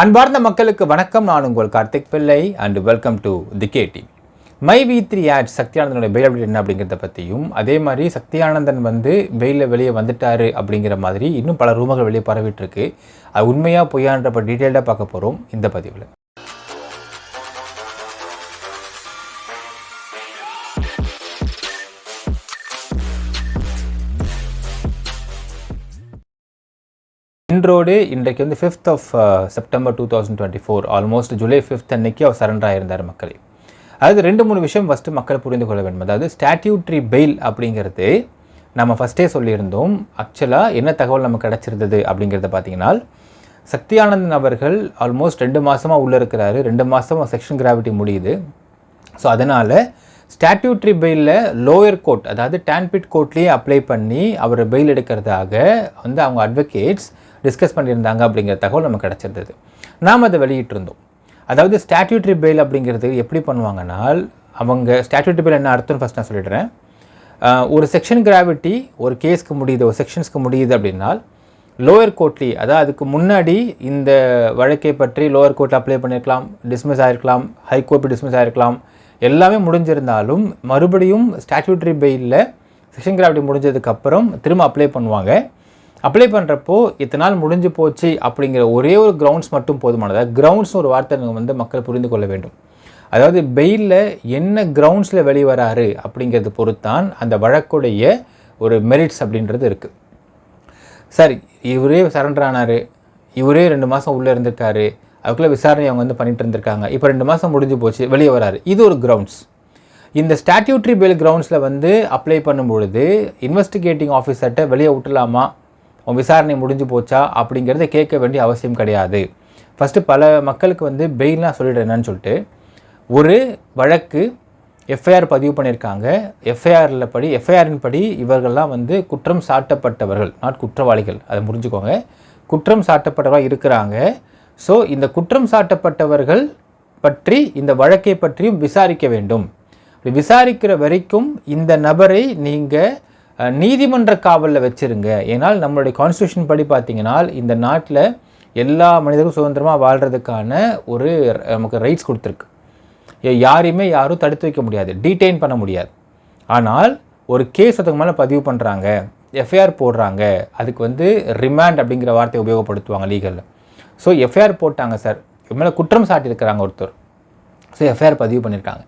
அன்பார்ந்த மக்களுக்கு வணக்கம். நான் உங்கள் Karthik Pillai and welcome to the KD. My V3 ads சக்தியானந்தனுடைய பெயில் அப்டேட் என்ன அப்படிங்கிறத பற்றியும், அதே மாதிரி சக்தியானந்தன் பெயிலில் வெளியே வந்துட்டாரு அப்படிங்கிற மாதிரி இன்னும் பல ரூமர்கள் வெளியே பரவிட்டு இருக்கு. அது உண்மையாக பொய்யான்றப்ப டீட்டெயில்டாக பார்க்க போகிறோம் இந்த பதிவில். இன்றோடு இன்றைக்கு 5th of September 2024, almost July 5th அன்னைக்கு அவர் சரண்டர் ஆகியிருந்தார் மக்களே. அதாவது 2-3 விஷயம் ஃபஸ்ட்டு மக்கள் புரிந்து கொள்ள வேண்டும். அதாவது ஸ்டாட்யூட்ரி பெயில் அப்படிங்கிறது நம்ம ஃபஸ்ட்டே சொல்லியிருந்தோம். ஆக்சுவலாக என்ன தகவல் நமக்கு கிடச்சிருந்தது அப்படிங்கிறத பார்த்தீங்கன்னா, சக்தியானந்தன் அவர்கள் ஆல்மோஸ்ட் 2 மாதமாக உள்ளே இருக்கிறாரு. 2 மாதமாக செக்ஷன் கிராவிட்டி முடியுது. ஸோ அதனால் ஸ்டாட்யூட்ரி பெயிலில் லோயர் கோர்ட், அதாவது டான்பிட் கோர்ட்லேயே அப்ளை பண்ணி அவர் பெயில் எடுக்கிறதாக அவங்க அட்வொகேட்ஸ் டிஸ்கஸ் பண்ணியிருந்தாங்க அப்படிங்கிற தகவல் நமக்கு கிடச்சிருந்தது. நாம் அதை வெளியிட்டிருந்தோம். அதாவது ஸ்டாட்யூட்ரி பெயில் அப்படிங்கிறது எப்படி பண்ணுவாங்கன்னா, அவங்க ஸ்டாட்யூட்ரி பெயில் என்ன அர்த்தம்னு ஃபஸ்ட் நான் சொல்லிடுறேன். ஒரு செக்ஷன் கிராவிட்டி ஒரு கேஸ்க்கு முடியுது, ஒரு செக்ஷன்ஸ்க்கு முடியுது அப்படின்னா லோயர் கோர்ட்லேயே, அதாவது அதுக்கு முன்னாடி இந்த வழக்கை பற்றி லோயர் கோர்ட்டில் அப்ளை பண்ணியிருக்கலாம், டிஸ்மிஸ் ஆகிருக்கலாம், ஹைகோர்ட் டிஸ்மிஸ் ஆகிருக்கலாம், எல்லாமே முடிஞ்சிருந்தாலும் மறுபடியும் ஸ்டாட்யூட்ரி பெயிலில் செக்ஷன் கிராவிட்டி முடிஞ்சதுக்கப்புறம் திரும்ப அப்ளை பண்ணுவாங்க. அப்ளை பண்ணுறப்போ இத்தனை நாள் முடிஞ்சு போச்சு அப்படிங்கிற ஒரே ஒரு கிரவுண்ட்ஸ் மட்டும் போதுமானது. கிரவுண்ட்ஸ் ஒரு வார்த்தை மக்கள் புரிந்து கொள்ள வேண்டும். அதாவது பெயிலில் என்ன கிரவுண்ட்ஸில் வெளியே வராரு அப்படிங்கிறது பொறுத்தான் அந்த வழக்குடைய ஒரு மெரிட்ஸ் அப்படின்றது இருக்குது. சரி, இவரே சரண்டர் ஆனார், இவரே 2 மாதம் உள்ளே இருந்திருக்காரு, அதுக்குள்ளே விசாரணை அவங்க பண்ணிட்டு இருந்திருக்காங்க, இப்போ 2 மாதம் முடிஞ்சு போச்சு, வெளியே வராரு, இது ஒரு கிரவுண்ட்ஸ். இந்த ஸ்டாட்யூட்ரி பெயில் கிரவுண்ட்ஸில் அப்ளை பண்ணும்பொழுது இன்வெஸ்டிகேட்டிங் ஆஃபீஸர்கிட்ட வெளியே விட்டுலாமா, விசாரணை முடிஞ்சு போச்சா அப்படிங்கிறத கேட்க வேண்டிய அவசியம் கிடையாது. ஃபஸ்ட்டு பல மக்களுக்கு பெயில்னால் சொல்லிடுறேன் என்னன்னு சொல்லிட்டு, ஒரு வழக்கு எஃப்ஐஆர் பதிவு பண்ணியிருக்காங்க. எஃப்ஐஆரின் படி இவர்கள்லாம் குற்றம் சாட்டப்பட்டவர்கள், நாட் குற்றவாளிகள், அதை புரிஞ்சுக்கோங்க. குற்றம் சாட்டப்பட்டவர்கள் இருக்கிறாங்க. ஸோ இந்த குற்றம் சாட்டப்பட்டவர்கள் பற்றி இந்த வழக்கை பற்றியும் விசாரிக்க வேண்டும். விசாரிக்கிற வரைக்கும் இந்த நபரை நீங்கள் நீதிமன்ற காவலில் வச்சுருங்க. ஏன்னால் நம்மளுடைய கான்ஸ்டியூஷன் படி பார்த்தீங்கன்னா இந்த நாட்டில் எல்லா மனிதரும் சுதந்திரமாக வாழ்கிறதுக்கான ஒரு நமக்கு ரைட்ஸ் கொடுத்துருக்கு. யாரையுமே யாரும் தடுத்து வைக்க முடியாது, டீடைன் பண்ண முடியாது. ஆனால் ஒரு கேஸ் அதுக்கு மேலே பதிவு பண்ணுறாங்க, எஃப்ஐஆர் போடுறாங்க, அதுக்கு ரிமாண்ட் அப்படிங்கிற வார்த்தையை உபயோகப்படுத்துவாங்க லீகலில். ஸோ எஃப்ஐஆர் போட்டாங்க சார், இது மேலே குற்றம் சாட்டியிருக்கிறாங்க ஒருத்தர், ஸோ எஃப்ஐஆர் பதிவு பண்ணியிருக்காங்க.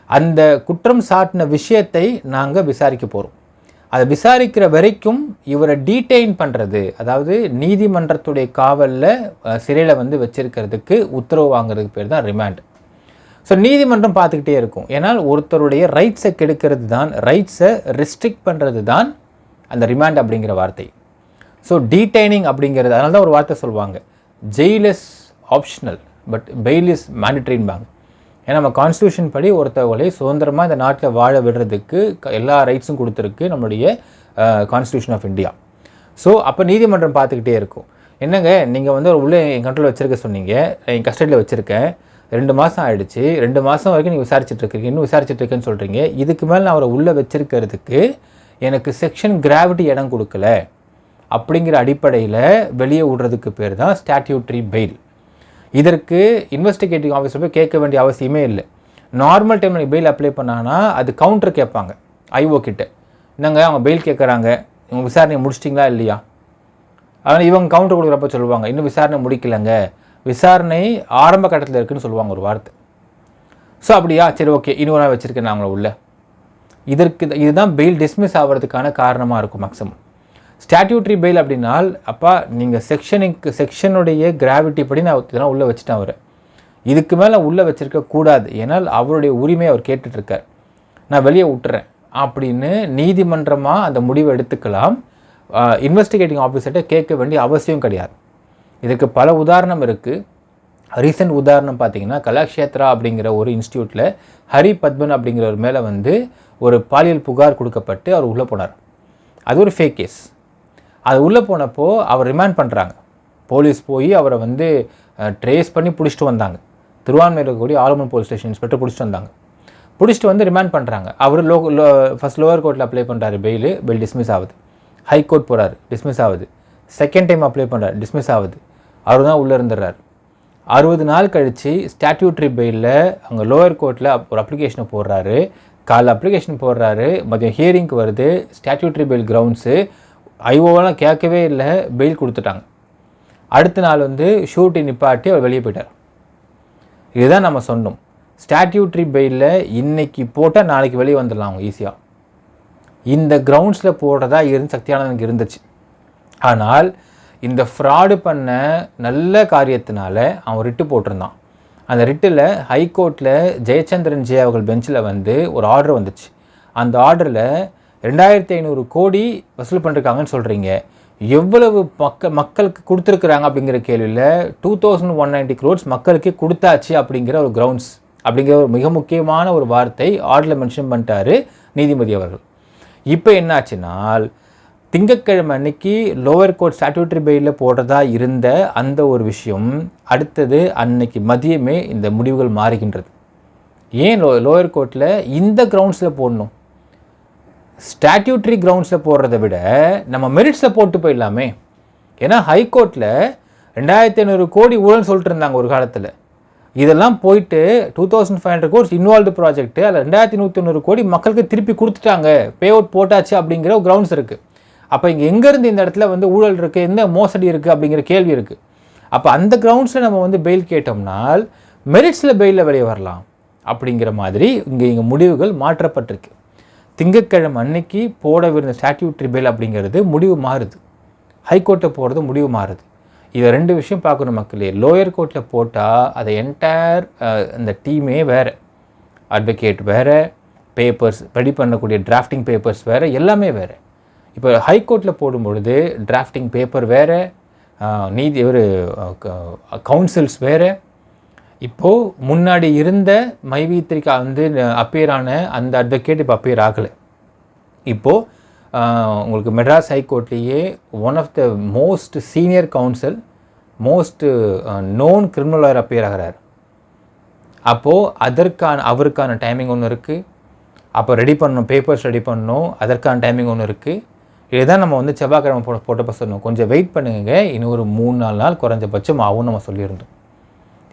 அந்த குற்றம் சாட்டின விஷயத்தை நாங்கள் விசாரிக்க போகிறோம். அதை விசாரிக்கிற வரைக்கும் இவரை டீடைன் பண்ணுறது, அதாவது நீதிமன்றத்துடைய காவலில் சிறையில் வச்சிருக்கிறதுக்கு உத்தரவு வாங்குறதுக்கு பேர் தான் ரிமாண்ட். ஸோ நீதிமன்றம் பார்த்துக்கிட்டே இருக்கும். ஏன்னால் ஒருத்தருடைய ரைட்ஸை கெடுக்கிறது தான், ரைட்ஸை ரெஸ்ட்ரிக்ட் பண்ணுறது தான் அந்த ரிமாண்ட் அப்படிங்கிற வார்த்தை. ஸோ டீடைனிங் அப்படிங்கிறது, அதனால தான் ஒரு வார்த்தை சொல்லுவாங்க, jail is optional but bail is மேண்டட்ரின்பாங்க. ஏன்னா நம்ம கான்ஸ்டியூஷன் படி ஒருத்தவங்களை சுதந்திரமாக இந்த நாட்டில் வாழ விடுறதுக்கு எல்லா ரைட்ஸும் கொடுத்துருக்கு நம்மளுடைய கான்ஸ்டியூஷன் ஆஃப் இந்தியா. ஸோ அப்போ நீதிமன்றம் பார்த்துக்கிட்டே இருக்கும். என்னங்க நீங்கள் ஒரு உள்ளே என் கண்ட்ரோல் வச்சுருக்க சொன்னீங்க, என் கஸ்டடியில் வச்சுருக்கேன், 2 மாதம் ஆகிடுச்சு, 2 மாதம் வரைக்கும் நீங்கள் விசாரிச்சுட்ருக்கீங்க, இன்னும் விசாரிச்சுட்ருக்கேன்னு சொல்கிறீங்க, இதுக்கு மேலே நான் அவரை உள்ளே வச்சுருக்கிறதுக்கு எனக்கு செக்ஷன் கிராவிட்டி இடம் கொடுக்கல அப்படிங்கிற அடிப்படையில் வெளியே விடுறதுக்கு பேர் தான் ஸ்டாட்யூட்ரி பெயில். இதற்கு இன்வெஸ்டிகேட்டிங் ஆஃபீஸர் போய் கேட்க வேண்டிய அவசியமே இல்லை. நார்மல் டைமில் பெயில் அப்ளை பண்ணாங்கன்னா அது கவுண்டர் கேட்பாங்க ஐஓ கிட்ட, என்னங்க அவங்க பெயில் கேட்குறாங்க, இவங்க விசாரணை முடிச்சிட்டிங்களா இல்லையா. அதனால் இவங்க கவுண்டர் கொடுக்குறப்ப சொல்லுவாங்க, இன்னும் விசாரணை முடிக்கலைங்க, விசாரணை ஆரம்ப கட்டத்தில் இருக்குதுன்னு சொல்லுவாங்க ஒரு வார்த்தை. ஸோ அப்படியா, சரி ஓகே, இன்னொரு நாள் வச்சுருக்கேன் நான் அவங்கள உள்ள. இதுதான் பெயில் டிஸ்மிஸ் ஆகிறதுக்கான காரணமாக இருக்கும் மேக்ஸிமம். ஸ்டாட்யூட்ரி பெயில் அப்படின்னால், அப்பா நீங்கள் செக்ஷனுடைய கிராவிட்டி படி நான் இதெல்லாம் உள்ளே வச்சுட்டேன், அவரை இதுக்கு மேலே உள்ளே வச்சுருக்க கூடாது, ஏன்னால் அவருடைய உரிமையை அவர் கேட்டுட்ருக்கார், நான் வெளியே விட்டுறேன் அப்படின்னு நீதிமன்றமாக அந்த முடிவை எடுத்துக்கலாம். இன்வெஸ்டிகேட்டிங் ஆஃபீஸர்கிட்ட கேட்க வேண்டிய அவசியம் கிடையாது. இதுக்கு பல உதாரணம் இருக்குது. ரீசெண்ட் உதாரணம் பார்த்தீங்கன்னா, கலாக்ஷேத்ரா அப்படிங்கிற ஒரு இன்ஸ்டியூட்டில் ஹரி பத்மன் அப்படிங்கிறவர் மேலே ஒரு பாலியல் புகார் கொடுக்கப்பட்டு அவர் உள்ளே போனார். அது ஒரு ஃபேக் கேஸ். அது உள்ளே போனப்போ அவர் ரிமாண்ட் பண்ணுறாங்க. போலீஸ் போய் அவரை ட்ரேஸ் பண்ணி பிடிச்சிட்டு வந்தாங்க. திருவான்மையில் இருக்கக்கூடிய ஆலமன் போலீஸ் ஸ்டேஷன் இன்ஸ்பெக்டர் பிடிச்சிட்டு வந்தாங்க. பிடிச்சிட்டு ரிமாண்ட் பண்ணுறாங்க. அவர் ஃபஸ்ட் லோவர் கோர்ட்டில் அப்ளை பண்ணுறாரு பெயில் டிஸ்மிஸ் ஆகுது. ஹைகோர்ட் போகிறாரு, டிஸ்மிஸ் ஆகுது. செகண்ட் டைம் அப்ளை பண்ணுறாரு, டிஸ்மிஸ் ஆகுது. அவர் தான் உள்ளே இருந்துடுறாரு. 60 நாள் கழித்து ஸ்டாட்யூட்ரி பெயிலில் அங்கே லோயர் கோர்ட்டில் ஒரு அப்ளிகேஷனை போடுறாரு. காலைல அப்ளிகேஷன் போடுறாரு, மதியம் ஹியரிங்க்கு வருது. ஸ்டாட்யூட்ரி பெயில் கிரவுண்ட்ஸு ஐஓவெலாம் கேட்கவே இல்லை, பெயில் கொடுத்துட்டாங்க. அடுத்த நாள் வந்து ஷூட்டி நிப்பாட்டி அவர் வெளியே போயிட்டார். இதுதான் நம்ம சொன்னோம், ஸ்டாட்யூட்ரி பெயிலில் இன்றைக்கி போட்டால் நாளைக்கு வெளியே வந்துடலாம் அவங்க ஈஸியாக. இந்த கிரவுண்ட்ஸில் போடுறதா சக்தியானந்தனுக்கு இருந்துச்சு. ஆனால் இந்த ஃப்ராடு பண்ண நல்ல காரியத்தினால அவன் ரிட்டு போட்டிருந்தான். அந்த ரிட்டில் ஹைகோர்ட்டில் ஜெயச்சந்திரன் ஜே அவர்கள் பெஞ்சில் வந்து ஒரு ஆர்டர் வந்துச்சு. அந்த ஆர்டரில் 2500 கோடி வசூல் பண்ணிருக்காங்கன்னு சொல்கிறீங்க, எவ்வளவு மக்களுக்கு கொடுத்துருக்குறாங்க அப்படிங்கிற கேள்வியில் 2190 crores மக்களுக்கு கொடுத்தாச்சு அப்படிங்கிற ஒரு கிரவுண்ட்ஸ் அப்படிங்கிற ஒரு மிக முக்கியமான ஒரு வார்த்தை ஆர்டரில் மென்ஷன் பண்ணிட்டாரு நீதிபதி அவர்கள். இப்போ என்னாச்சுனால் திங்கட்கிழமை அன்னைக்கு லோவர் கோர்ட் ஸ்டாட்யூட்டரி பெயிலில் போடுறதா இருந்த அந்த ஒரு விஷயம் அடுத்தது அன்னைக்கு மதியமே இந்த முடிவுகள் மாறுகின்றது. ஏன் லோயர் கோர்ட்டில் இந்த கிரவுண்ட்ஸில் போடணும்? ஸ்டாட்யூட்டரி கிரவுண்ட்ஸில் போடுறத விட நம்ம மெரிட்ஸில் போட்டு போயிடலாமே. ஏன்னா ஹைகோர்ட்டில் 2500 கோடி ஊழல்னு சொல்லிட்டு இருந்தாங்க ஒரு காலத்தில். இதெல்லாம் போயிட்டு 2500 crores இன்வால்வ்டு ப்ராஜெக்ட்டு, அதில் 2190 கோடி மக்களுக்கு திருப்பி கொடுத்துட்டாங்க, பே அவுட் போட்டாச்சு அப்படிங்கிற ஒரு கிரவுண்ட்ஸ் இருக்குது. அப்போ இங்கே எங்கேருந்து இந்த இடத்துல வந்து ஊழல் இருக்குது, எந்த மோசடி இருக்குது அப்படிங்கிற கேள்வி இருக்குது. அப்போ அந்த கிரவுண்ட்ஸில் நம்ம வந்து பெயில் கேட்டோம்னால் மெரிட்ஸில் பெயிலில் வெளியே வரலாம் அப்படிங்கிற மாதிரி இங்கே முடிவுகள் மாற்றப்பட்டிருக்கு. திங்கட்கிழமை அன்னைக்கு போடவிருந்த ஸ்டாட்யூட்டரி பெயில் அப்படிங்கிறது முடிவு மாறுது, ஹைகோர்ட்டில் போகிறது முடிவு மாறுது. இதை 2 விஷயம் பார்க்கணும் மக்களே. லோயர் கோர்ட்டில் போட்டால் அதை என்டையர் அந்த டீமே வேறு, அட்வொகேட் வேறு, பேப்பர்ஸ் ரெடி பண்ணக்கூடிய டிராஃப்டிங் பேப்பர்ஸ் வேறு, எல்லாமே வேறு. இப்போ ஹைகோர்ட்டில் போடும்பொழுது டிராஃப்டிங் பேப்பர் வேறு, கவுன்சில்ஸ் வேறு. இப்போது முன்னாடி இருந்த மைவி3 வந்து அப்பியரான அந்த அட்வொகேட் இப்போ அப்பியர் ஆகலை. இப்போது உங்களுக்கு மெட்ராஸ் ஹைகோர்ட்லேயே one of the most senior counsel, most known criminal lawyer appear ஆகிறார். அப்போது அவருக்கான டைமிங் ஒன்று இருக்குது. அப்போ ரெடி பண்ணணும், பேப்பர்ஸ் ரெடி பண்ணணும், அதற்கான டைமிங் ஒன்று இருக்குது. இதுதான் நம்ம வந்து செவ்வாய்க்கிழமை போட்டப்போ சொன்னோம், கொஞ்சம் வெயிட் பண்ணுங்க, இன்னும் ஒரு 3-4 நாள் குறைஞ்சபட்சம் ஆகும் நம்ம சொல்லியிருந்தோம்.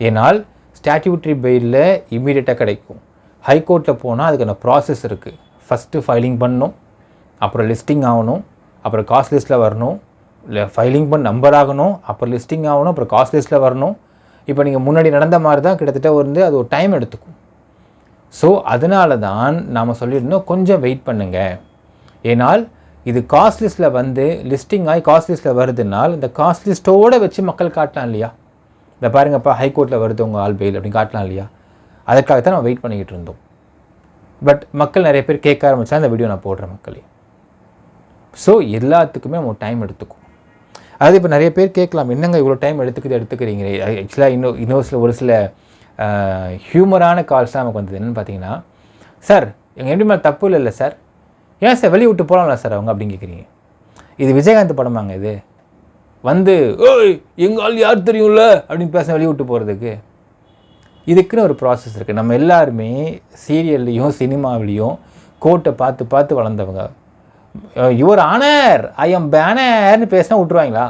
ஏன்னால் ஸ்டாட்யூட்டரி பெயிலில் இம்மீடியட்டாக கிடைக்கும். ஹைகோர்ட்டில் போனால் அதுக்கான ப்ராசஸ் இருக்குது. ஃபஸ்ட்டு ஃபைலிங் பண்ணணும், அப்புறம் லிஸ்டிங் ஆகணும், அப்புறம் காஸ்ட் லிஸ்ட்டில் வரணும், இல்லை ஃபைலிங் நம்பர் ஆகணும், அப்புறம் லிஸ்டிங் ஆகணும், அப்புறம் காஸ்ட் லிஸ்ட்டில் வரணும். இப்போ நீங்கள் முன்னாடி நடந்த மாதிரி தான் கிட்டத்தட்ட வந்து அது ஒரு டைம் எடுத்துக்கும். ஸோ அதனால தான் நாம் சொல்லியிருந்தோம் கொஞ்சம் வெயிட் பண்ணுங்கள். ஏன்னால் இது காஸ்ட் லிஸ்ட்டில் வந்து லிஸ்டிங் ஆகி காஸ்ட் லிஸ்ட்டில் வருதுனால் இந்த காஸ்ட் லிஸ்ட்டோடு வச்சு மக்கள் காட்டலாம் இல்லையா? இந்த பாருங்கப்பா ஹைகோர்ட்டில் வருது உங்கள் ஆல் பெயில் அப்படின்னு காட்டலாம் இல்லையா? அதற்காகத்தான் நம்ம வெயிட் பண்ணிக்கிட்டு இருந்தோம். பட் மக்கள் நிறைய பேர் கேட்க ஆரம்பித்தா இந்த வீடியோ நான் போடுறேன் மக்களே. ஸோ எல்லாத்துக்குமே நம்ம டைம் எடுத்துக்கும். அதாவது இப்போ நிறைய பேர் கேட்கலாம், என்னங்க இவ்வளோ டைம் எடுத்துக்கிறீங்க? ஆக்சுவலாக இன்னும் ஒரு சில ஹியூமரான கால்ஸ் தான் நமக்கு வந்தது. என்னென்னு பார்த்தீங்கன்னா, சார் எங்கள் எப்படி மேலே தப்பு இல்லை சார், ஏன் சார் வெளியே விட்டு போகலாம்ல சார் அவங்க அப்படின்னு கேட்குறீங்க. இது விஜயகாந்த் படமாங்க இது? வந்து ஓய் எங்கள் ஆள் யார் தெரியும்ல அப்படின்னு பேச வெளியே விட்டு போகிறதுக்கு இதுக்குன்னு ஒரு ப்ராசஸ் இருக்குது. நம்ம எல்லாருமே சீரியல்லையும் சினிமாவிலையும் கோர்ட்டை பார்த்து வளர்ந்தவங்க. யுவர் ஆனர் ஐ எம் பேனர்னு பேசினா விட்டுருவாங்களா?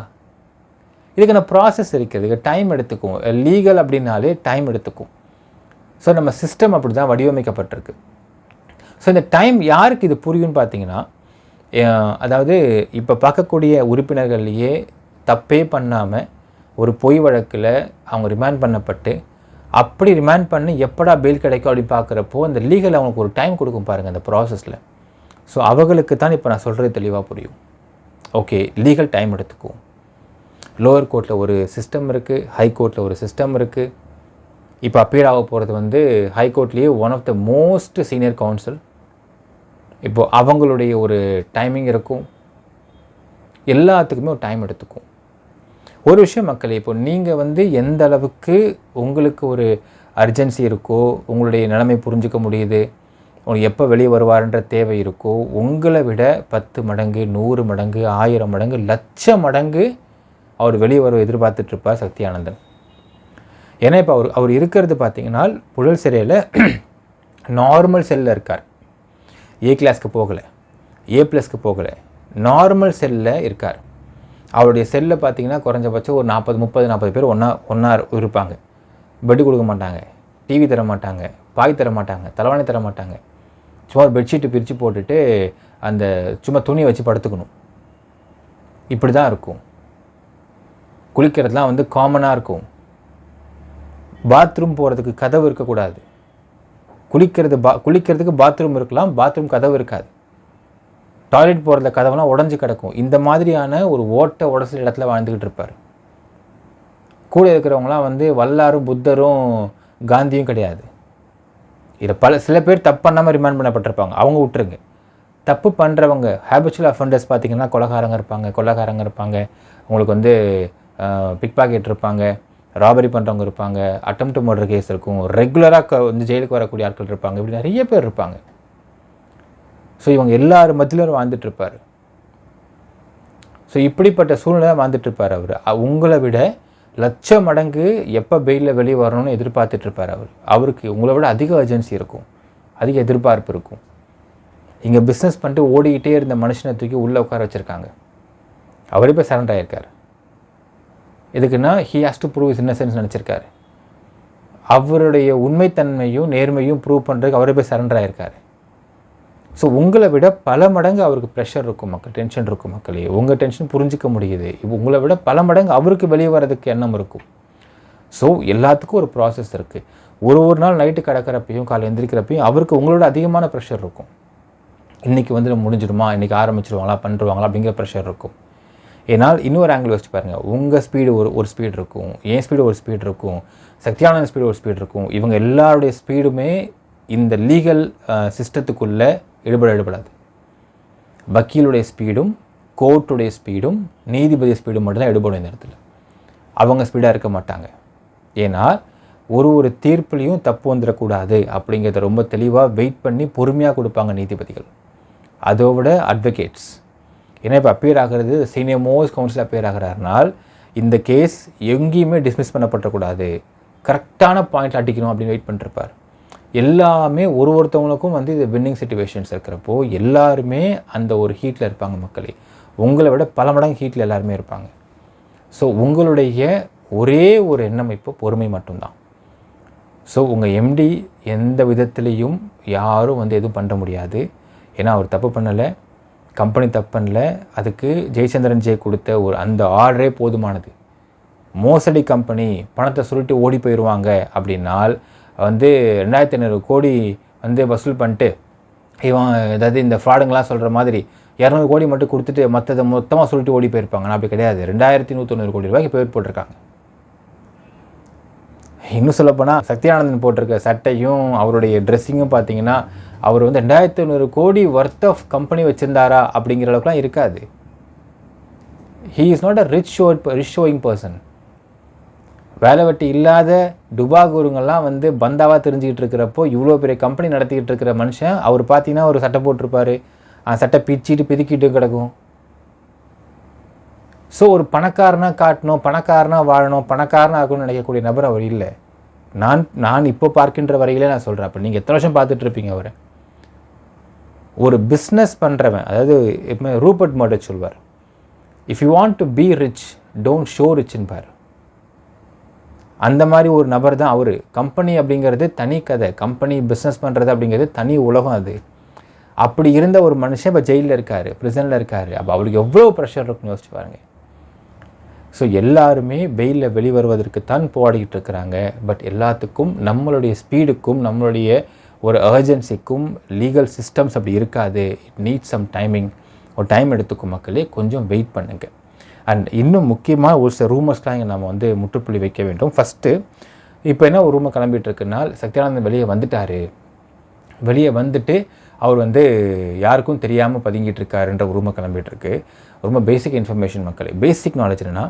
இதுக்கான ப்ராசஸ் இருக்குது, இதுக்கு டைம் எடுத்துக்கும். லீகல் அப்படின்னாலே டைம் எடுத்துக்கும். ஸோ நம்ம சிஸ்டம் அப்படி தான் வடிவமைக்கப்பட்டிருக்கு. ஸோ இந்த டைம் யாருக்கு இது புரியும்னு பார்த்தீங்கன்னா, அதாவது இப்போ பார்க்கக்கூடிய உறுப்பினர்கள்லேயே தப்பே பண்ணாமல் ஒரு பொய் வழக்கில் அவங்க ரிமாண்ட் பண்ணப்பட்டு அப்படி ரிமாண்ட் பண்ணி எப்படா பெயில் கிடைக்கும் அப்படின்னு பார்க்குறப்போ அந்த லீகல் அவங்களுக்கு ஒரு டைம் கொடுக்கும் பாருங்கள் அந்த ப்ராசஸில். ஸோ அவங்களுக்கு தான் இப்போ நான் சொல்கிறது தெளிவாக புரியும். ஓகே, லீகல் டைம் எடுத்துக்கும். லோவர் கோர்ட்டில் ஒரு சிஸ்டம் இருக்குது, ஹை கோர்ட்டில் ஒரு சிஸ்டம் இருக்குது. இப்போ அப்பீர் ஆக போகிறது வந்து ஹைகோர்ட்லேயே one of the most senior counsel. இப்போது அவங்களுடைய ஒரு டைமிங் இருக்கும், எல்லாத்துக்குமே ஒரு டைம் எடுத்துக்கும். ஒரு விஷயம் மக்களே, இப்போ நீங்கள் வந்து எந்த அளவுக்கு உங்களுக்கு ஒரு அர்ஜென்சி இருக்கோ, உங்களுடைய நிலைமை புரிஞ்சிக்க முடியுது, உங்களுக்கு எப்போ வெளியே வருவார்ன்ற தேவை இருக்கோ, உங்களை விட 10 மடங்கு 100 மடங்கு 1000 மடங்கு 1,00,000 மடங்கு அவர் வெளியே வர எதிர்பார்த்துட்ருப்பார் சக்தியானந்தன். ஏன்னா இப்போ அவர் இருக்கிறது பார்த்திங்கன்னா புழல் சிறையில் நார்மல் செல்லில் இருக்கார். ஏ கிளாஸ்க்கு போகலை, A+க்கு போகலை, நார்மல் செல்லில் இருக்கார். அவருடைய செல்லில் பார்த்திங்கன்னா குறைஞ்சபட்சம் ஒரு 40 பேர் ஒன்றா இருப்பாங்க. பெட்டு கொடுக்க மாட்டாங்க, டிவி தர மாட்டாங்க, பாய் தர மாட்டாங்க, தலைவாணி தர மாட்டாங்க. சும்மா ஒரு பெட்ஷீட்டு பிரித்து போட்டுட்டு அந்த சும்மா துணியை வச்சு படுத்துக்கணும். இப்படி தான் இருக்கும். குளிக்கிறதுலாம் வந்து காமனாக இருக்கும். பாத்ரூம் போகிறதுக்கு கதவு இருக்கக்கூடாது. குளிக்கிறதுக்கு பாத்ரூம் இருக்கலாம், பாத்ரூம் கதவு இருக்காது. டாய்லெட் போகிறத கதவுலாம் உடஞ்சி கிடக்கும். இந்த மாதிரியான ஒரு உடசல் இடத்துல வாழ்ந்துக்கிட்டு இருப்பார். கூட இருக்கிறவங்களாம் வந்து வல்லாரும் புத்தரும் காந்தியும் கிடையாது. இதில் சில பேர் தப்பு பண்ணாமல் ரிமாண்ட் பண்ணப்பட்டிருப்பாங்க, அவங்க விட்டுருங்க. தப்பு பண்ணுறவங்க ஹேபிச்சுவல் அஃபெண்டர்ஸ் பார்த்திங்கன்னா கொலைகாரங்க இருப்பாங்க, உங்களுக்கு வந்து பிக் பாக்கெட் இருப்பாங்க, ராபரி பண்ணுறவங்க இருப்பாங்க, அட்டெம்ப்ட் மர்டர் கேஸ் இருக்கும், ரெகுலராக வந்து ஜெயிலுக்கு வரக்கூடிய ஆட்கள் இருப்பாங்க, இப்படி நிறைய பேர் இருப்பாங்க. ஸோ இவங்க எல்லாரும் மத்தியிலும் வாழ்ந்துட்டுருப்பார். ஸோ இப்படிப்பட்ட சூழ்நிலை வாழ்ந்துட்டுருப்பார் அவர். உங்களை விட லட்ச மடங்கு எப்போ பெயிலில் வெளியே வரணும்னு எதிர்பார்த்துட்ருப்பார் அவர். அவருக்கு உங்களை விட அதிக அர்ஜென்சி இருக்கும், அதிக எதிர்பார்ப்பு இருக்கும். இங்கே பிஸ்னஸ் பண்ணிட்டு ஓடிக்கிட்டே இருந்த மனுஷனை தூக்கி உள்ளே உட்கார வச்சுருக்காங்க. அவரே போய் சரண்டர் ஆகியிருக்கார். எதுக்குன்னா he has to prove his innocence நினச்சிருக்காரு. அவருடைய உண்மைத்தன்மையும் நேர்மையும் ப்ரூவ் பண்ணுறதுக்கு அவரே போய் சரண்டர் ஆகியிருக்காரு. ஸோ உங்களை விட பல மடங்கு அவருக்கு ப்ரெஷர் இருக்கும் மக்கள், டென்ஷன் இருக்கும் மக்களே. உங்கள் டென்ஷன் புரிஞ்சிக்க முடியுது. இப்போ உங்களை விட பல மடங்கு அவருக்கு வெளியே வர்றதுக்கு எண்ணம் இருக்கும். ஸோ எல்லாத்துக்கும் ஒரு ப்ராசஸ் இருக்குது. ஒரு நாள் நைட்டு கிடக்கிறப்பையும் காலை எந்திரிக்கிறப்பையும் அவருக்கு உங்களோட அதிகமான ப்ரெஷர் இருக்கும். இன்றைக்கி வந்து முடிஞ்சிடுமா, இன்றைக்கி ஆரம்பிச்சிடுவாங்களா, பண்ணுவாங்களா அப்படிங்கிற ப்ரெஷர் இருக்கும். ஏன்னால் இன்னொரு ஆங்கிள் வச்சு பாருங்கள், உங்கள் ஸ்பீடு ஒரு ஸ்பீடு இருக்கும், என் ஸ்பீடு ஒரு ஸ்பீடு இருக்கும், சக்தியான ஸ்பீடு ஒரு ஸ்பீடு இருக்கும். இவங்க எல்லாருடைய ஸ்பீடுமே இந்த லீகல் சிஸ்டத்துக்குள்ளே ஈடுபடாது. வக்கீலுடைய ஸ்பீடும் கோர்ட்டுடைய ஸ்பீடும் நீதிபதி ஸ்பீடும் மட்டும்தான் ஈடுபடும் இந்த இடத்துல. அவங்க ஸ்பீடாக இருக்க மாட்டாங்க. ஏன்னா ஒரு தீர்ப்புலையும் தப்பு வந்துடக்கூடாது அப்படிங்கிறத ரொம்ப தெளிவாக வெயிட் பண்ணி பொறுமையாக கொடுப்பாங்க நீதிபதிகள். அதோட அட்வொகேட்ஸ். ஏன்னா இப்போ அப்பியர் ஆகிறது சீனியர் மோஸ்ட் கவுன்சில் அப்பியர் ஆகிறாருனால் இந்த கேஸ் எங்கேயுமே டிஸ்மிஸ் பண்ணப்படக்கூடாது, கரெக்டான பாயிண்ட் அடிக்கணும் அப்படின்னு வெயிட் பண்ணிருப்பார். எல்லாமே ஒருத்தவங்களுக்கும் வந்து இது வின்னிங் சிச்சுவேஷன்ஸ் இருக்கிறப்போ எல்லாருமே அந்த ஒரு ஹீட்டில் இருப்பாங்க மக்களே. உங்களை விட பல மடங்கு ஹீட்டில் எல்லாருமே இருப்பாங்க. ஸோ உங்களுடைய ஒரே ஒரு எண்ணம் இப்போ பொறுமை மட்டும்தான். ஸோ உங்கள் எம்டி எந்த விதத்துலேயும் யாரும் வந்து எதுவும் பண்ண முடியாது. ஏன்னா அவர் தப்பு பண்ணலை, கம்பெனி தப்பு பண்ணலை. அதுக்கு ஜெயச்சந்திரன் கொடுத்த ஒரு அந்த ஆர்டரே போதுமானது. மோசடி கம்பெனி பணத்தை சுருட்டி ஓடி போயிடுவாங்க அப்படின்னால் வந்து 2500 கோடி வந்து வசூல் பண்ணிட்டு இவன் ஏதாவது இந்த ஃப்ராடுங்களாம் சொல்கிற மாதிரி 200 கோடி மட்டும் கொடுத்துட்டு மற்றதை மொத்தமாக சொல்லிட்டு ஓடி போயிருப்பாங்க. நான் அப்படி கிடையாது. 2190 கோடி ரூபாய்க்கு பேர் போட்டிருக்காங்க. இன்னும் சொல்லப்போனால் சத்யானந்தன் போட்டிருக்க சட்டையும் அவருடைய ட்ரெஸ்ஸிங்கும் பார்த்தீங்கன்னா அவர் வந்து 2500 கோடி ஒர்த் ஆஃப் கம்பெனி வச்சுருந்தாரா அப்படிங்கிற அளவுக்குலாம் இருக்காது. He is not a rich showing person. வேலை வெட்டி இல்லாத டுபாகூருங்கெல்லாம் வந்து பந்தாவாக தெரிஞ்சுக்கிட்டு இருக்கிறப்போ இவ்வளோ பெரிய கம்பெனி நடத்திக்கிட்டு இருக்கிற மனுஷன் அவர் பார்த்தீங்கன்னா ஒரு சட்டை போட்டிருப்பார், சட்டை பிச்சுட்டு பிதுக்கிட்டு கிடக்கும். ஸோ ஒரு பணக்காரனாக காட்டணும், பணக்காரனாக வாழணும், பணக்காரனாக ஆகணும்னு நினைக்கக்கூடிய நபர் அவர் இல்லை. நான் இப்போ பார்க்கின்ற வரையிலே நான் சொல்கிறேன். அப்போ நீங்கள் எத்தனை வருஷம் பார்த்துட்ருப்பீங்க அவரை. ஒரு பிஸ்னஸ் பண்ணுறவன், அதாவது எப்பவுமே ரூபர்ட் மர்டர் சொல்வார், if you want to be rich don't show ரிச்ன்னு பார். அந்த மாதிரி ஒரு நபர் தான் அவர். கம்பெனி அப்படிங்கிறது தனி கதை, கம்பெனி பிஸ்னஸ் பண்ணுறது அப்படிங்கிறது தனி உலகம். அது அப்படி இருந்த ஒரு மனுஷன் இப்போ ஜெயிலில் இருக்கார், ப்ரிசனில் இருக்கார். அப்போ அவருக்கு எவ்வளோ ப்ரெஷர் இருக்குன்னு யோசிச்சு பாருங்கள். ஸோ எல்லாருமே பெயிலில் வெளிவருவதற்கு தான் போராடிக்கிட்டு இருக்கிறாங்க. பட் எல்லாத்துக்கும் நம்மளுடைய ஸ்பீடுக்கும் நம்மளுடைய ஒரு அர்ஜென்சிக்கும் லீகல் சிஸ்டம்ஸ் அப்படி இருக்காது. It needs some timing. ஒரு டைம் எடுத்துக்கும் மக்களே, கொஞ்சம் வெயிட் பண்ணுங்கள். அண்ட் இன்னும் முக்கியமாக ஒரு சில ரூமர்ஸ்லாம் இங்கே நம்ம வந்து முற்றுப்புள்ளி வைக்க வேண்டும். ஃபஸ்ட்டு இப்போ என்ன ஒரு ரூமை கிளம்பிட்டு இருக்குனால் சத்யானந்தன் வெளியே வந்துட்டார், வெளியே வந்துட்டு அவர் வந்து யாருக்கும் தெரியாமல் பதுங்கிட்டு இருக்காருன்ற ஒரு ரூமை கிளம்பிட்டு இருக்கு. ரொம்ப பேசிக் இன்ஃபர்மேஷன் மக்களே. பேசிக் நாலேஜ் என்னென்னா,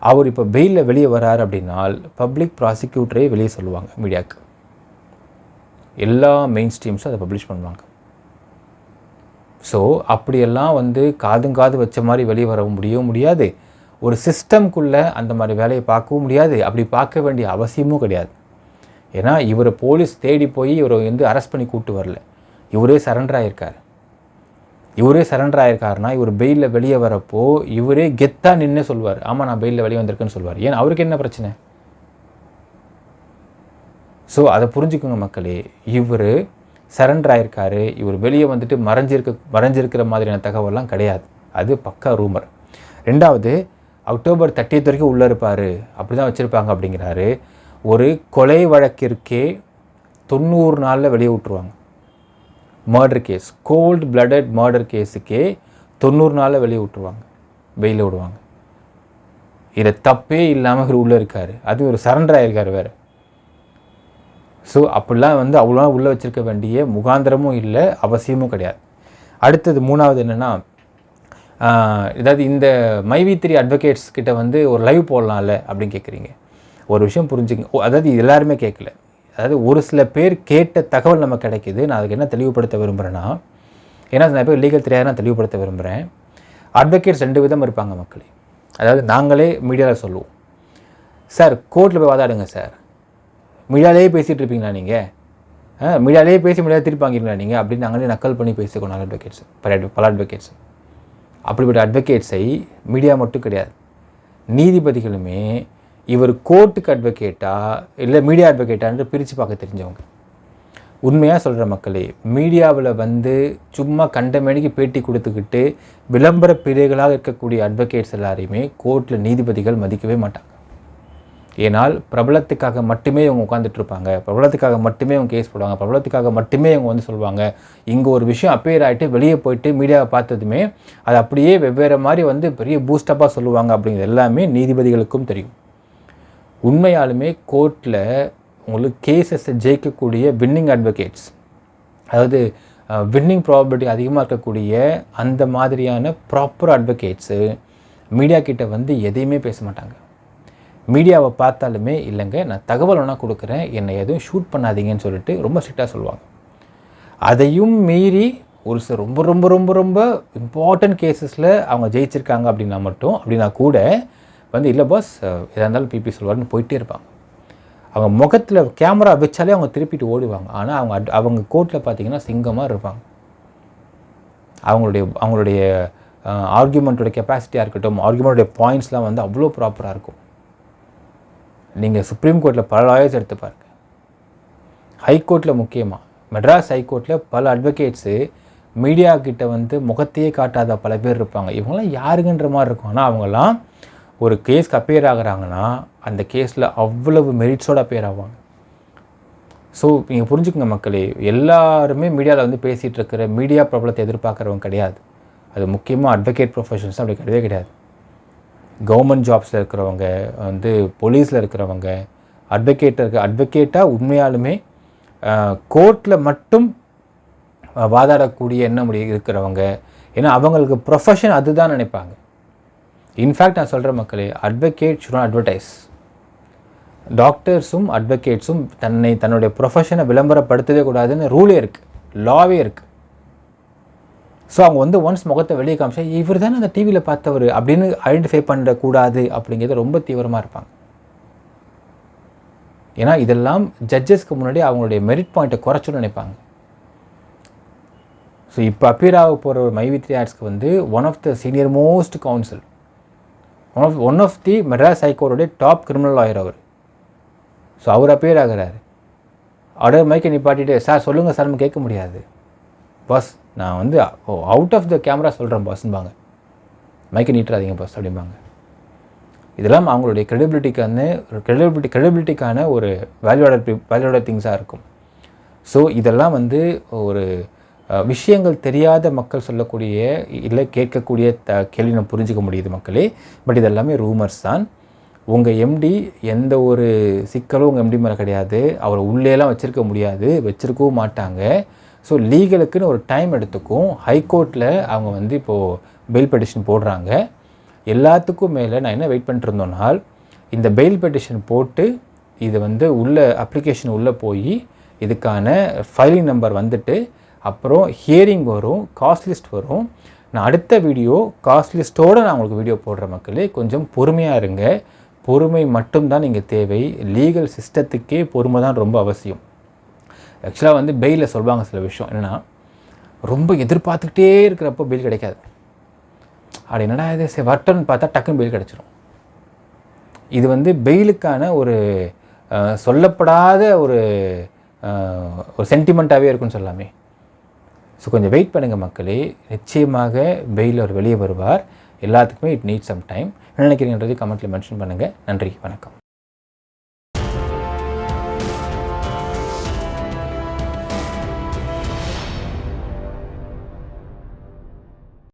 அவர் இப்போ பெயிலில் வெளியே வராரு அப்படின்னால் பப்ளிக் ப்ராசிக்யூட்டரே வெளியே சொல்லுவாங்க மீடியாவுக்கு. எல்லா மெயின் ஸ்ட்ரீம்ஸும் அதை பப்ளிஷ் பண்ணுவாங்க. ஸோ அப்படியெல்லாம் வந்து காது வச்ச மாதிரி வெளியே வர முடியாது. ஒரு சிஸ்டம்குள்ளே அந்த மாதிரி வேலையை பார்க்கவும் முடியாது. அப்படி பார்க்க வேண்டிய அவசியமும் கிடையாது. ஏன்னா இவரை போலீஸ் தேடி போய் இவரை வந்து அரெஸ்ட் பண்ணி கூப்பிட்டு வரல. இவரே சரண்டர் ஆகியிருக்கார். இவர் பெயிலில் வெளியே வரப்போ இவரே கெத்தாக நின்று சொல்வார், ஆமாம் நான் பெயிலில் வெளியே வந்திருக்கேன்னு சொல்வார். ஏன் அவருக்கு என்ன பிரச்சனை? ஸோ அதை புரிஞ்சுக்கோங்க மக்களே. இவர் சரண்டர் ஆகிருக்காரு, இவர் வெளியே வந்துட்டு மறைஞ்சிருக்கிற மாதிரியான தகவல்லாம் கிடையாது. அது பக்கா ரூமர். ரெண்டாவது, அக்டோபர் 30 வரைக்கும் உள்ளே இருப்பார், அப்படி தான் வச்சுருப்பாங்க அப்படிங்கிறாரு. ஒரு கொலை வழக்கிற்கே 90 நாளில் வெளியே விட்டுருவாங்க. Murder case, cold blooded murder கேஸுக்கே 90 நாளில் வெளியே விட்டுருவாங்க, வெயிலில் விடுவாங்க. இதை தப்பே இல்லாமல் உள்ளே இருக்கார், அது ஒரு சரண்டர் ஆகிருக்கார் வேறு. ஸோ அப்படிலாம் வந்து அவ்வளோ உள்ளே வச்சுருக்க வேண்டிய முகாந்திரமும் இல்லை, அவசியமும் கிடையாது. அடுத்தது மூணாவது என்னென்னா, ஏதாவது இந்த மைவி3 அட்வொகேட்ஸ் கிட்ட வந்து ஒரு லைவ் போடலாம்ல அப்படின்னு கேட்குறீங்க. ஒரு விஷயம் புரிஞ்சுங்க, அதாவது எல்லாருமே கேட்கல, அதாவது ஒரு சில பேர் கேட்ட தகவல் நமக்கு கிடைக்கிது. நான் அதுக்கு என்ன தெளிவுபடுத்த விரும்புகிறேன்னா, ஏன்னா நிறைய பேர் லீகல் தெரியாது, நான் தெளிவுபடுத்த விரும்புகிறேன். அட்வொகேட்ஸ் 2 விதம் இருப்பாங்க மக்களே. அதாவது நாங்களே மீடியாவில் சொல்லுவோம், சார் கோர்ட்டில் போய் வாதாடுங்க சார், மீடியாலேயே பேசிகிட்டு இருப்பீங்களா நீங்கள், மீடியாலேயே பேசி மீடியாவில் திருப்பி வாங்கிருங்களா நீங்கள் அப்படின்னு நாங்களே நக்கல் பண்ணி பேசிக்கணும் நல்ல அட்வொகேட்ஸ், பல அட்வொகேட்ஸ். அப்படிப்பட்ட அட்வொகேட்ஸை மீடியா மட்டும் கிடையாது, நீதிபதிகளுமே இவர் கோர்ட்டுக்கு அட்வொகேட்டா இல்லை மீடியா அட்வொகேட்டான்னு பிரித்து பார்க்க தெரிஞ்சவங்க. உண்மையாக சொல்கிற மக்களே, மீடியாவில் வந்து சும்மா கண்டமேனிக்கு பேட்டி கொடுத்துக்கிட்டு விளம்பர பிரிவுகளாக இருக்கக்கூடிய அட்வொகேட்ஸ் எல்லாரையுமே கோர்ட்டில் நீதிபதிகள் மதிக்கவே மாட்டாங்க. ஏனால் பிரபலத்துக்காக மட்டுமே இவங்க உட்காந்துட்ருப்பாங்க, பிரபலத்துக்காக மட்டுமே இவங்க கேஸ் போடுவாங்க, பிரபலத்துக்காக மட்டுமே இவங்க வந்து சொல்லுவாங்க. இங்கே ஒரு விஷயம் அப்பேர் ஆகிட்டு வெளியே போயிட்டு மீடியாவை பார்த்ததுமே அது அப்படியே வெவ்வேறு மாதிரி வந்து பெரிய பூஸ்டப்பாக சொல்லுவாங்க. அப்படிங்கிறது எல்லாமே நீதிபதிகளுக்கும் தெரியும். உண்மையாலுமே கோர்ட்டில் உங்களுக்கு கேசஸை ஜெயிக்கக்கூடிய வின்னிங் அட்வொகேட்ஸ், அதாவது வின்னிங் ப்ராபபிலிட்டி அதிகமாக இருக்கக்கூடிய அந்த மாதிரியான ப்ராப்பர் அட்வொகேட்ஸு மீடியா கிட்ட வந்து எதையுமே பேச மாட்டாங்க. மீடியாவை பார்த்தாலுமே இல்லைங்க நான் தகவல் வேணால் கொடுக்குறேன், என்னை எதுவும் ஷூட் பண்ணாதீங்கன்னு சொல்லிட்டு ரொம்ப ஸ்ட்ரிக்டாக சொல்லுவாங்க. அதையும் மீறி ஒரு சில ரொம்ப ரொம்ப ரொம்ப ரொம்ப இம்பார்ட்டன்ட் கேசஸில் அவங்க ஜெயிச்சிருக்காங்க அப்படின்னா கூட வந்து இல்லை பாஸ் எதாக இருந்தாலும் பிபி சொல்வார்னு போயிட்டே இருப்பாங்க. அவங்க முகத்தில் கேமரா வச்சாலே அவங்க திருப்பிட்டு ஓடுவாங்க. ஆனால் அவங்க கோர்ட்டில் பார்த்தீங்கன்னா சிங்கமாக இருப்பாங்க. அவங்களுடைய ஆர்கியூமெண்ட்டோட கெப்பாசிட்டியாக இருக்கட்டும், ஆர்கியூமெண்ட்டோடைய பாயிண்ட்ஸ்லாம் வந்து அவ்வளோ ப்ராப்பராக இருக்கும். நீங்கள் சுப்ரீம் கோர்ட்டில் பல லாயர்ஸ் எடுத்து பாருங்கள், ஹைகோர்ட்டில் முக்கியமாக மெட்ராஸ் ஹைகோர்ட்டில் பல அட்வொகேட்ஸு மீடியா கிட்ட வந்து முகத்தையே காட்டாத பல பேர் இருப்பாங்க. இவங்களாம் யாருங்கன்ற மாதிரி இருக்கும். ஆனால் அவங்களாம் ஒரு கேஸ்க்கு அப்பேர் ஆகிறாங்கன்னா அந்த கேஸில் அவ்வளவு மெரிட்ஸோடு அப்பேர் ஆவாங்க. ஸோ நீங்கள் புரிஞ்சுக்கோங்க மக்களே, எல்லாருமே மீடியாவில் வந்து பேசிகிட்டு இருக்கிற மீடியா ப்ராப்ளத்தை எதிர்பார்க்குறவங்க கிடையாது. அது முக்கியமாக அட்வொகேட் ப்ரொஃபஷன்ஸ் அப்படி கிடையவே கிடையாது. கவர்மெண்ட் ஜாப்ஸில் இருக்கிறவங்க, வந்து போலீஸில் இருக்கிறவங்க, அட்வொகேட்டாக உண்மையாலுமே கோர்ட்டில் மட்டும் வாதாடக்கூடிய எண்ணம் இருக்கிறவங்க. ஏன்னா அவங்களுக்கு ப்ரொஃபஷன் அதுதான் நினைப்பாங்க. இன்ஃபேக்ட் நான் சொல்கிற மக்களே, அட்வொகேட் ஷுட் நாட் அட்வர்டைஸ். டாக்டர்ஸும் அட்வொகேட்ஸும் தன்னுடைய ப்ரொஃபஷனை விளம்பரப்படுத்தவே கூடாதுன்னு ரூலே இருக்குது, லாவே இருக்குது. ஸோ அவங்க வந்து ஒன்ஸ் முகத்தை வெளியே காமிச்சா இவர் தானே அந்த டிவியில் பார்த்தவர் அப்படின்னு ஐடென்டிஃபை பண்ணக்கூடாது அப்படிங்கிறது ரொம்ப தீவிரமாக இருப்பாங்க. ஏன்னா இதெல்லாம் ஜட்ஜஸ்க்கு முன்னாடி அவங்களுடைய மெரிட் பாயிண்ட்டை குறைச்சுன்னு நினைப்பாங்க. ஸோ இப்போ அப்பீர் ஆக போகிற ஒரு மைவி3 ஆர்ட்ஸ்க்கு வந்து one of the senior most counsel, one of the Madras ஹைகோர்ட்டுடைய டாப் கிரிமினல் லாயர் அவர். ஸோ அவர் அப்பீர் ஆகிறாரு. அப்படியே மைக்கை நிப்பாட்டிட்டு சார் சொல்லுங்கள் சார் கேட்க முடியாது பாஸ், நான் வந்து அவுட் ஆஃப் த கேமரா சொல்கிறேன் பாஸ்ன்பாங்க. மைக்கை நீட்டுறாதீங்க பாஸ் அப்படிம்பாங்க. இதெல்லாம் அவங்களுடைய கிரெடிபிலிட்டிக்கான ஒரு வேல்யூட திங்ஸாக இருக்கும். ஸோ இதெல்லாம் வந்து ஒரு விஷயங்கள் தெரியாத மக்கள் சொல்லக்கூடிய இல்லை கேட்கக்கூடிய கேள்வி நம்ம புரிஞ்சிக்க முடியுது மக்களே. பட் இதெல்லாமே ரூமர்ஸ் தான். உங்கள் எம்டி எந்த ஒரு சிக்கலும் உங்கள் எம்டி மேலே கிடையாது. அவரை உள்ளேலாம் வச்சுருக்க முடியாது, வச்சுருக்கவும் மாட்டாங்க. ஸோ லீகலுக்குன்னு ஒரு டைம் எடுத்துக்கும். ஹைகோர்ட்டில் அவங்க வந்து இப்போது பெயில் பெட்டிஷன் போடுறாங்க. எல்லாத்துக்கும் மேலே நான் என்ன வெயிட் பண்ணிட்டு இருந்தோம்னால், இந்த பெயில் பெட்டிஷன் போட்டு இது வந்து உள்ள அப்ளிகேஷன் உள்ளே போய் இதுக்கான ஃபைலிங் நம்பர் வந்துட்டு அப்புறம் ஹியரிங் வரும், காஸ்ட் லிஸ்ட் வரும். நான் அடுத்த வீடியோ காஸ்ட் லிஸ்ட்டோடு நான் உங்களுக்கு வீடியோ போடுற மக்களே, கொஞ்சம் பொறுமையாக இருங்க. பொறுமை மட்டும்தான் இங்கே தேவை. லீகல் சிஸ்டத்துக்கே பொறுமை தான் ரொம்ப அவசியம். ஆக்சுவலாக வந்து பெயிலில் சொல்லுவாங்க சில விஷயம் என்னென்னா, ரொம்ப எதிர்பார்த்துக்கிட்டே இருக்கிறப்போ பெயில் கிடைக்காது. அப்படி என்னடா இது வரட்டுன்னு பார்த்தா டக்குன்னு பெயில் கிடச்சிரும். இது வந்து பெயிலுக்கான ஒரு சொல்லப்படாத ஒரு சென்டிமெண்ட்டாகவே இருக்குன்னு சொல்லாமே. ஸோ கொஞ்சம் வெயிட் பண்ணுங்கள் மக்களே, நிச்சயமாக பெயில் அவர் வெளியே வருவார். எல்லாத்துக்குமே இட் நீட் சம் டைம். என்ன நினைக்கிறீங்கன்றது கமெண்ட்டில் மென்ஷன் பண்ணுங்கள். நன்றி, வணக்கம்.